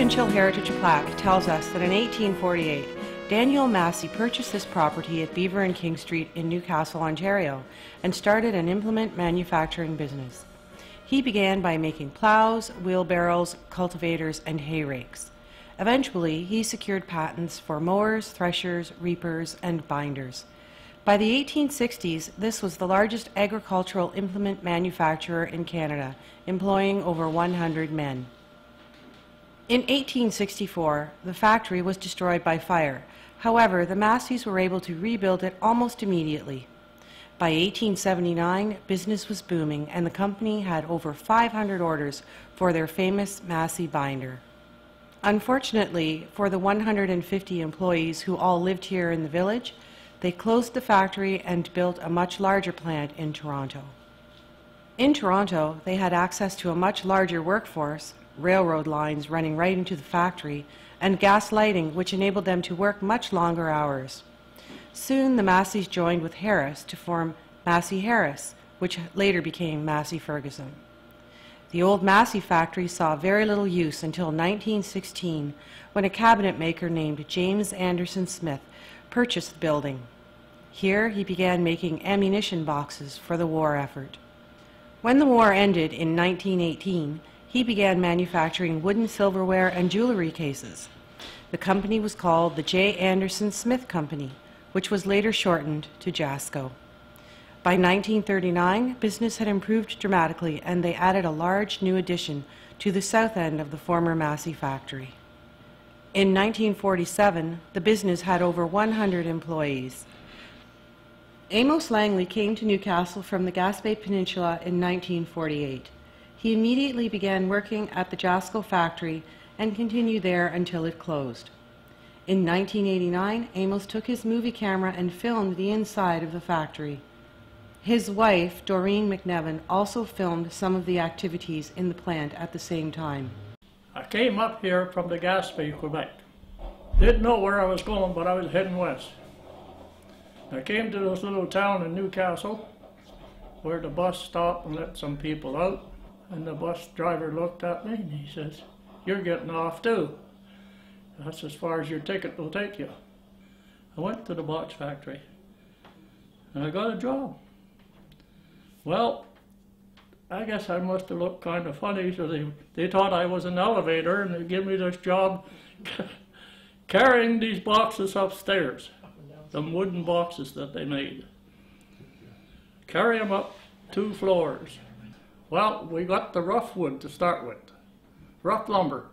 provincial heritage plaque tells us that in 1848, Daniel Massey purchased this property at Beaver and King Street in Newcastle, Ontario, and started an implement manufacturing business. He began by making plows, wheelbarrows, cultivators, and hay rakes. Eventually, he secured patents for mowers, threshers, reapers, and binders. By the 1860s, this was the largest agricultural implement manufacturer in Canada, employing over 100 men. In 1864, the factory was destroyed by fire. However, the Masseys were able to rebuild it almost immediately. By 1879, business was booming, and the company had over 500 orders for their famous Massey binder. Unfortunately, for the 150 employees who all lived here in the village, they closed the factory and built a much larger plant in Toronto. In Toronto, they had access to a much larger workforce, railroad lines running right into the factory, and gas lighting, which enabled them to work much longer hours. Soon, the Masseys joined with Harris to form Massey Harris, which later became Massey Ferguson. The old Massey factory saw very little use until 1916, when a cabinet maker named James Anderson Smith purchased the building. Here, he began making ammunition boxes for the war effort. When the war ended in 1918, he began manufacturing wooden silverware and jewelry cases. The company was called the J. Anderson Smith Company, which was later shortened to JASCO. By 1939, business had improved dramatically, and they added a large new addition to the south end of the former Massey factory. In 1947, the business had over 100 employees. Amos Langley came to Newcastle from the Gaspé Peninsula in 1948. He immediately began working at the JASCO factory and continued there until it closed. In 1989, Amos took his movie camera and filmed the inside of the factory. His wife, Doreen McNevin, also filmed some of the activities in the plant at the same time. I came up here from the Gaspé, Quebec. Didn't know where I was going, but I was heading west. I came to this little town in Newcastle where the bus stopped and let some people out, and the bus driver looked at me and he says, "You're getting off too. That's as far as your ticket will take you." I went to the box factory and I got a job. Well, I guess I must have looked kind of funny, so they thought I was an elevator, and they gave me this job carrying these boxes upstairs, some wooden boxes that they made. Carry them up 2 floors. Well, we got the rough wood to start with, rough lumber.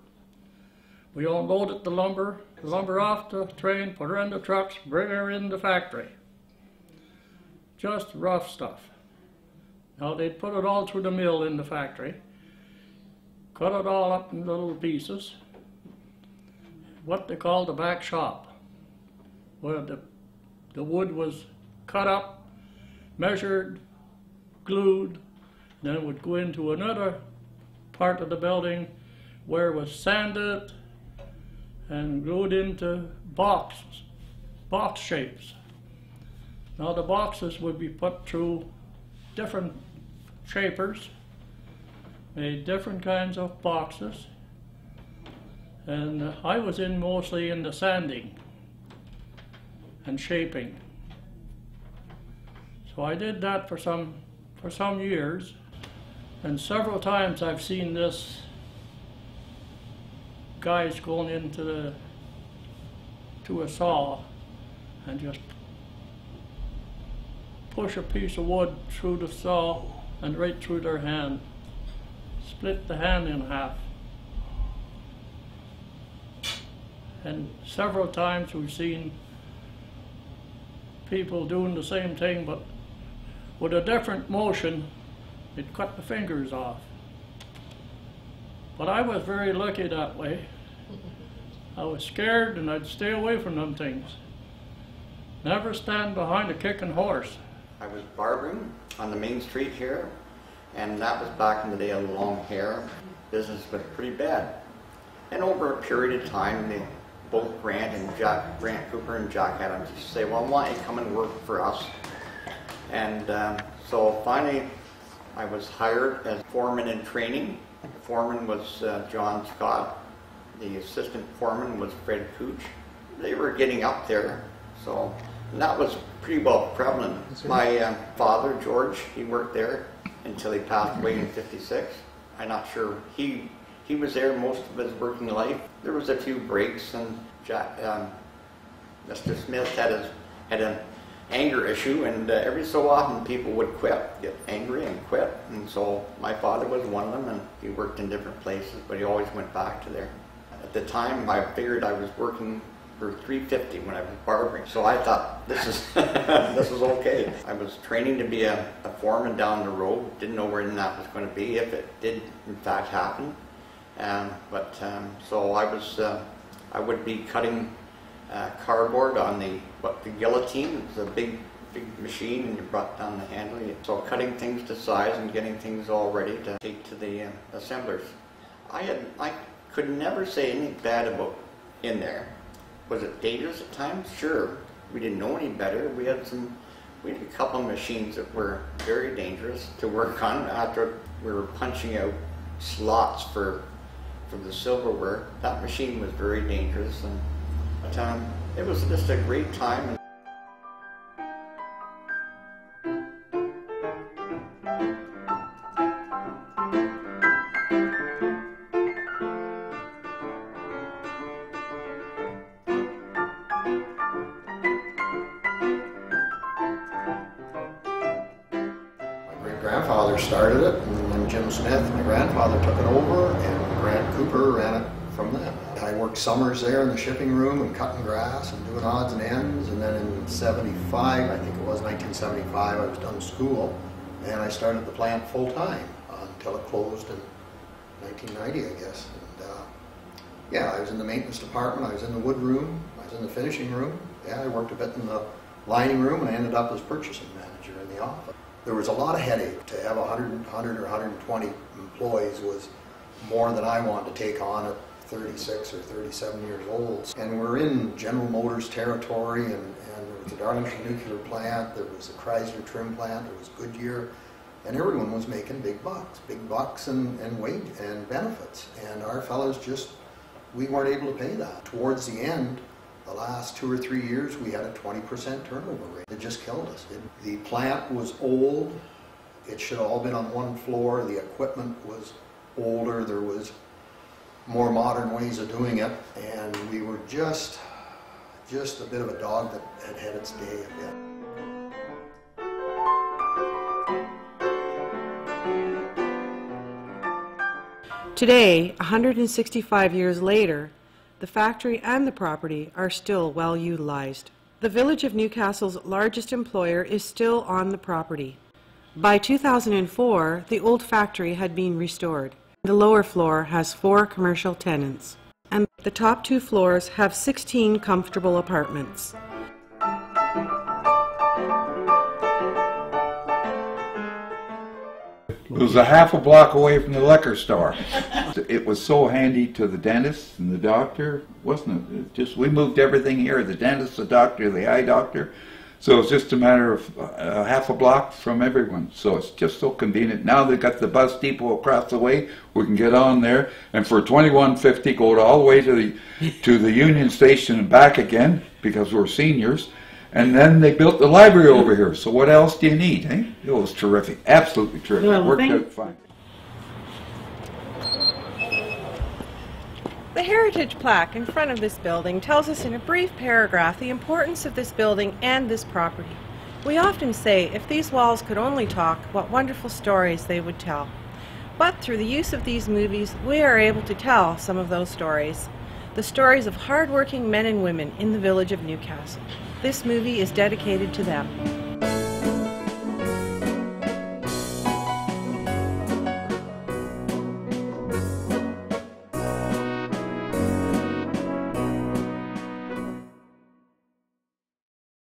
We unloaded the lumber off the train, put her in the trucks, bring her in the factory. Just rough stuff. Now they'd put it all through the mill in the factory, cut it all up in little pieces, what they call the back shop, where the wood was cut up, measured, glued, then it would go into another part of the building where it was sanded and glued into box shapes. Now the boxes would be put through different shapers, made different kinds of boxes, and I was mostly in the sanding and shaping. So I did that for some years, and several times I've seen this guys going into to a saw and just push a piece of wood through the saw and right through their hand. Split the hand in half. And several times we've seen people doing the same thing, but with a different motion, it cut the fingers off. But I was very lucky that way. I was scared and I'd stay away from them things. Never stand behind a kicking horse. I was barbering on the main street here, and that was back in the day of long hair. Business was pretty bad. And over a period of time, they both Grant Cooper and Jack Adams say, "Well, why don't you come and work for us?" And so finally, I was hired as foreman in training. The foreman was John Scott, The assistant foreman was Fred Cooch. They were getting up there, so and that was pretty well prevalent. My father, George, he worked there until he passed away in '56. I'm not sure. He was there most of his working life. There was a few breaks, and Mr. Smith had an anger issue, and every so often people would get angry and quit. And so my father was one of them, and he worked in different places, but he always went back to there. At the time, I figured I was working for $3.50 when I was barbering, so I thought this is this was okay. I was training to be a foreman down the road. Didn't know where that was going to be, if it did in fact happen. So I would be cutting cardboard on the guillotine. It was a big machine, and you brought down the handle. So cutting things to size and getting things all ready to take to the assemblers. I could never say anything bad about in there. Was it dangerous at times? Sure. We didn't know any better. We had a couple of machines that were very dangerous to work on. After we were punching out slots for the silverware, that machine was very dangerous, but it was just a great time. Grandfather started it, and then Jim Smith, my grandfather, took it over, and Grant Cooper ran it from then. I worked summers there in the shipping room and cutting grass and doing odds and ends, and then in '75, I think it was 1975, I was done school, and I started the plant full-time until it closed in 1990, I guess. And yeah, I was in the maintenance department, I was in the wood room, I was in the finishing room. Yeah, I worked a bit in the lining room, and I ended up as purchasing manager in the office. There was a lot of headache. To have 100 or 120 employees was more than I wanted to take on at 36 or 37 years old. And we're in General Motors territory, and there was the Darlington nuclear plant, there was the Chrysler trim plant, there was Goodyear, and everyone was making big bucks and weight and benefits. And our fellows we weren't able to pay that. Towards the end, the last 2 or 3 years, we had a 20% turnover rate. It just killed us. The plant was old. It should have all been on one floor. The equipment was older. There was more modern ways of doing it. And we were just a bit of a dog that had its day a bit. Today, 165 years later, the factory and the property are still well utilized. The village of Newcastle's largest employer is still on the property. By 2004, the old factory had been restored. The lower floor has 4 commercial tenants, and the top 2 floors have 16 comfortable apartments. It was a half a block away from the liquor store. It was so handy to the dentist and the doctor, wasn't it? We moved everything here, the dentist, the doctor, the eye doctor. So it's just a matter of half a block from everyone. So it's just so convenient. Now they've got the bus depot across the way. We can get on there, and for $21.50 go all the way to the Union Station and back again, because we're seniors. And then they built the library over here. So what else do you need? Eh? It was terrific, absolutely terrific. Well, worked out fine. The heritage plaque in front of this building tells us in a brief paragraph the importance of this building and this property. We often say, if these walls could only talk, what wonderful stories they would tell. But through the use of these movies, we are able to tell some of those stories. The stories of hard-working men and women in the village of Newcastle. This movie is dedicated to them.